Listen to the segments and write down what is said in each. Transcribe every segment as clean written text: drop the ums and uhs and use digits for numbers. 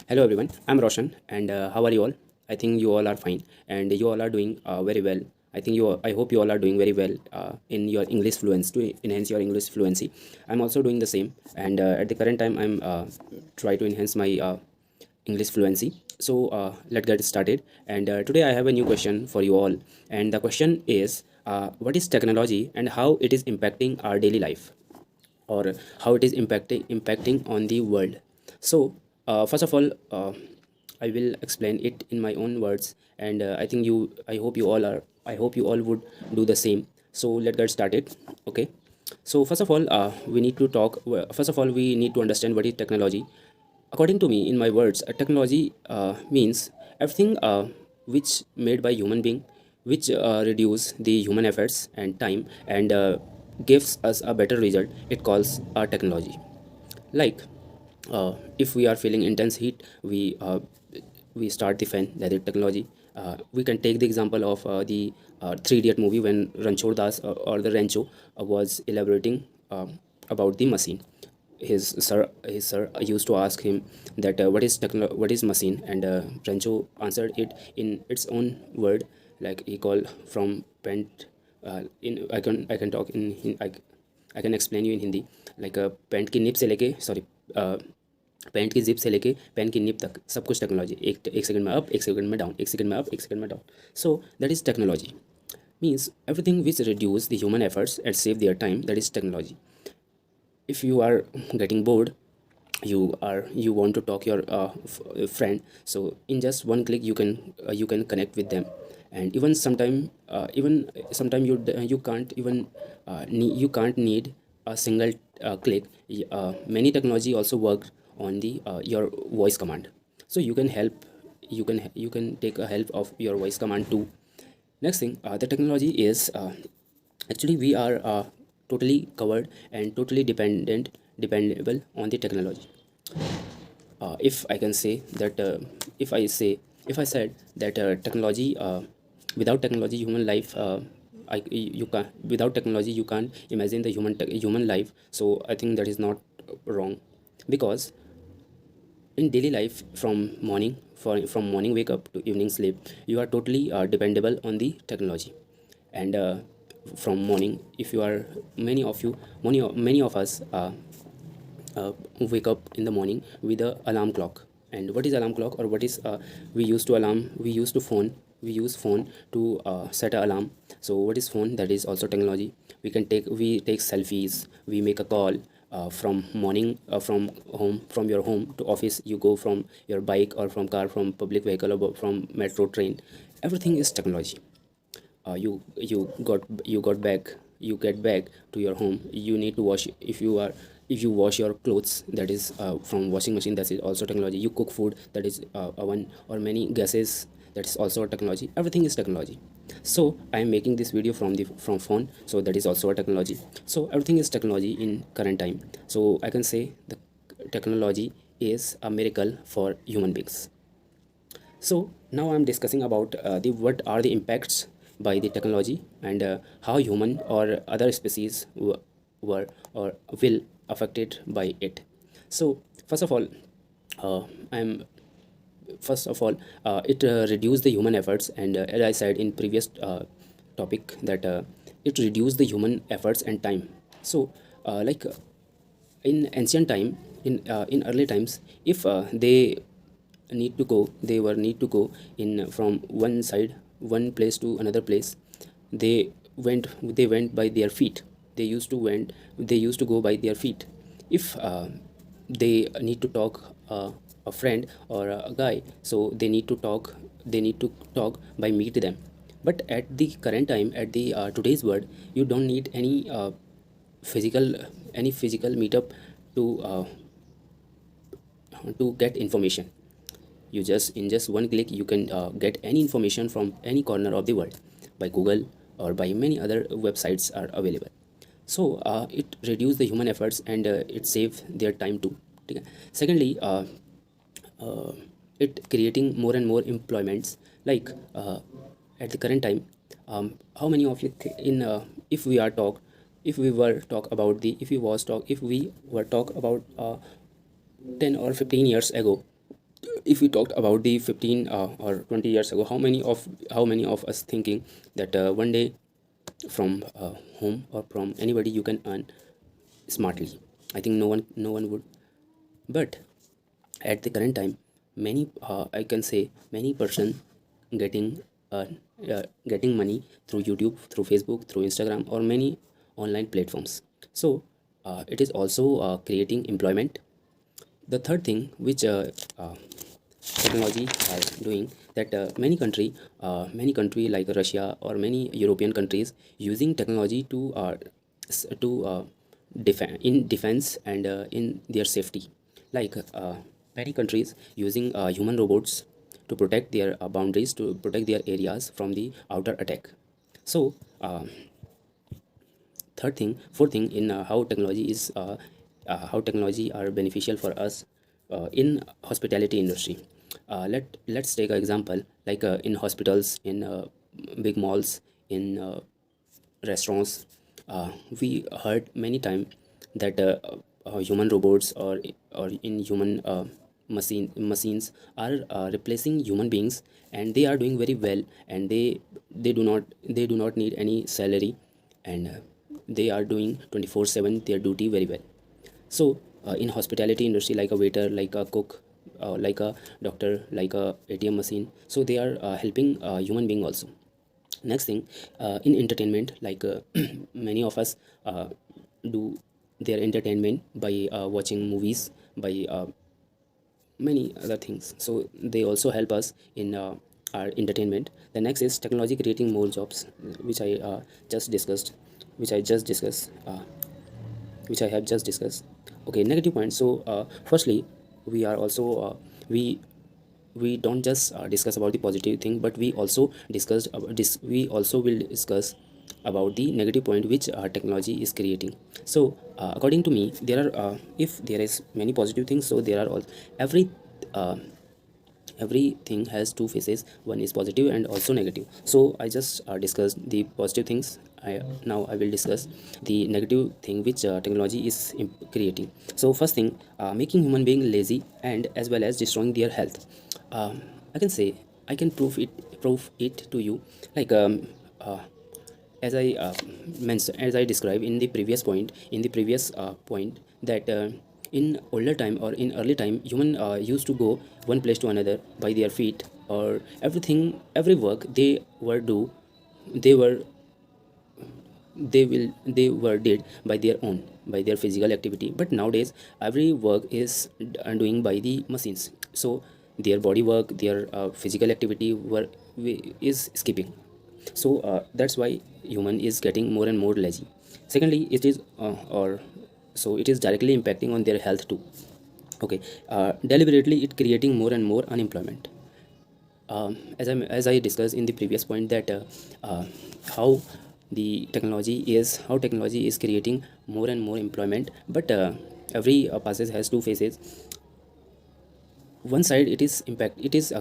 Hello everyone, I'm Roshan and how are you all? I think you all are fine and you all are doing very well. I hope you all are doing very well in your English fluency to enhance your English fluency. I'm also doing the same and at the current time I'm try to enhance my English fluency. So let's get started. And today I have a new question for you all. And the question is, what is technology and how it is impacting our daily life? Or how it is impacting on the world. So first of all, I will explain it in my own words, and I hope you all would do the same. So let's get started. Okay. So first of all, first of all, we need to understand what is technology. According to me, in my words, technology means everything which made by human being, which reduce the human efforts and time and gives us a better result. It calls technology. Like if we are feeling intense heat, we start the fan. That is technology. We can take the example of the Three Idiot movie when Ranchor Das or the Rancho was elaborating about the machine. His sir used to ask him that what is machine, and Rancho answered it in its own word, like he called from pent. In I can talk I can explain you in Hindi, like paint की nib से लेके sorry pant की zip से लेके pen की निप तक सब कुछ टेक्नोलॉजी, एक सेकंड में अप, एक सेकंड में डाउन, एक सेकंड में अप, एक सेकंड में down. So that is technology. Means everything which reduce the human efforts and save their time, that is technology. If you are getting bored, you want to talk your friend, so in just one click you can connect with them. And even sometime you can't even you can't need a single click. Many technology also work on the your voice command, so you can help, you can take a help of your voice command too. Next thing, the technology is actually we are totally covered and totally dependable on the technology. If I can say that if I said that technology, without technology human life, you can without technology you can't imagine the human life. So I think that is not wrong, because in daily life, from morning wake up to evening sleep, you are totally dependable on the technology. And from morning, if you are many of us wake up in the morning with a alarm clock. And what is alarm clock, or what is we use phone to set a alarm. So what is phone? That is also technology. We take selfies, we make a call from morning, from your home to office. You go from your bike or from car, from public vehicle, or from metro, train. Everything is technology. You got back, you get back to your home. You need to wash, if you wash your clothes, that is from washing machine, that is also technology. You cook food, that is oven or many gases, that is also a technology. Everything is technology. So I am making this video from phone, so that is also a technology. So everything is technology in current time. So I can say the technology is a miracle for human beings. So now I'm discussing about the what are the impacts by the technology, and how human or other species were or will affected by it. So first of all, I'm first of all it reduce the human efforts, and as I said in previous topic, that it reduce the human efforts and time. So like in ancient time, in early times, if they were need to go in from one side, one place to another place. They went by their feet. They used to go by their feet. If they need to talk a friend or a guy, so they need to talk by meet them. But at the current time, at the today's world, you don't need physical any physical meetup to get information. You just in just one click you can get any information from any corner of the world by Google, or by many other websites are available. So it reduce the human efforts, and it save their time too. ठीक है. Secondly, uh, it creating more and more employments. Like at the current time, how many of you in if we are talk if we were talk about the if we were talk about 10 or 15 years ago, if we talked about the 15 or 20 years ago, how many of us thinking that one day from home or from anybody you can earn smartly? I think no one would. But at the current time, many I can say many person getting uh, getting money through YouTube, through Facebook, through Instagram, or many online platforms. So it is also creating employment. The third thing which technology are doing, that many country like Russia or many European countries using technology to defend in defense and in their safety, like many countries using human robots to protect their boundaries, to protect their areas from the outer attack. So fourth thing in how technology are beneficial for us in hospitality industry. Let's take an example, like in hospitals, in big malls, in restaurants. We heard many time that human robots or in human machines are replacing human beings, and they are doing very well, and they do not need any salary, and they are doing 24/7 their duty very well. So in hospitality industry, like a waiter, like a cook, like a doctor, like a ATM machine, so they are helping human being also. Next thing, in entertainment, like many of us do their entertainment by watching movies, by many other things, so they also help us in our entertainment. The next is technology creating more jobs, which I just discussed, which I just discussed, which I have just discussed. Okay, negative points. So firstly, we are also we don't just discuss about the positive thing, but we also discussed about this, we also will discuss about the negative point which technology is creating. So according to me, there are if there is many positive things, so there are all every uh, everything has two faces, one is positive and also negative. So I just discussed the positive things. Now I will discuss the negative thing which technology is creating. So first thing, making human being lazy and as well as destroying their health. I can say, I can prove it to you, like as I mentioned, as I described in the previous point, that in older time or in early time, human used to go one place to another by their feet, or everything, every work they were do, they were they were did by their own, by their physical activity. But nowadays every work is doing by the machines, so their body work, their physical activity is skipping. So that's why human is getting more and more lazy. Secondly, it is or so it is directly impacting on their health too. Okay, deliberately it creating more and more unemployment. As I discussed in the previous point, that how how technology is creating more and more employment, but every passes has two faces. One side, it is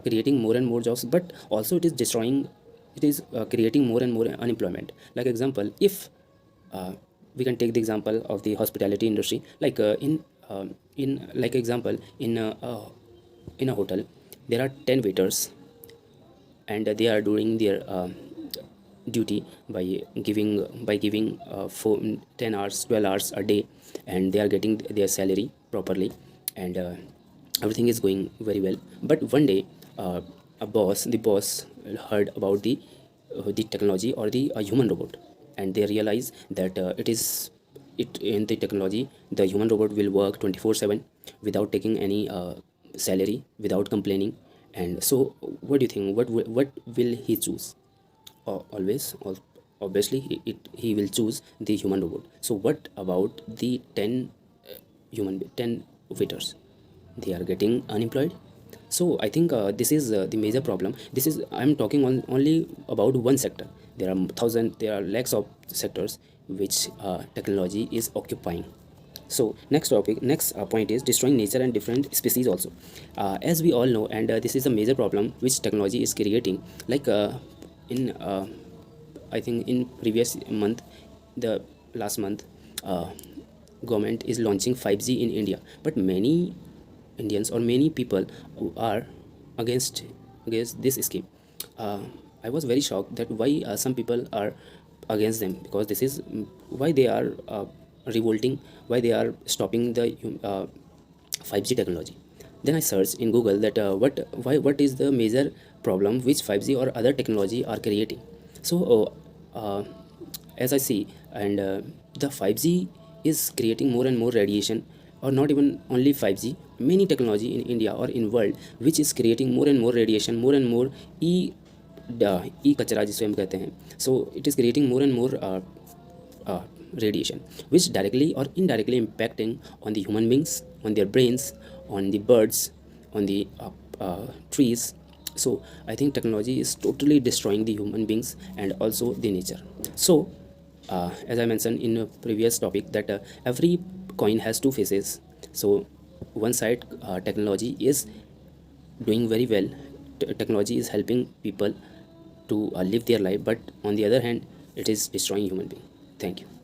creating more and more jobs, but also it is destroying, it is creating more and more unemployment. Like example, if we can take the example of the hospitality industry, like in like example, in a hotel, there are 10 waiters, and they are doing their duty by giving 10 hours, 12 hours a day, and they are getting their salary properly, and everything is going very well. But one day, the boss heard about the technology or the human robot, and they realize that it in the technology, the human robot will work 24/7 without taking any salary, without complaining. And so what do you think, what will he choose? Always, obviously he will choose the human robot. So what about the 10 waiters? They are getting unemployed. So I think this is the major problem. This is, I'm talking on only about one sector. There are lakhs of sectors which technology is occupying. So next point is destroying nature and different species also. As we all know, and this is a major problem which technology is creating. Like in I think in previous month, the last month, government is launching 5G in India, but many Indians or many people who are against this scheme. uh, I was very shocked that why some people are against them, because this is why they are revolting, why they are stopping the 5G technology. Then I searched in Google that what is the major problem which 5G or other technology are creating. So as I see, and the 5G is creating more and more radiation, or not even only 5G, many technology in India or in world which is creating more and more radiation, more and more e ई कचरा जिसे हम कहते हैं. So it is creating more and more radiation, which directly or indirectly impacting on the human beings, on their brains, on the birds, on the trees. So I think technology is totally destroying the human beings and also the nature. So as I mentioned in a previous topic, that every coin has two faces. So one side, technology is doing very well. Technology is helping people to live their life, but on the other hand, it is destroying human being. Thank you.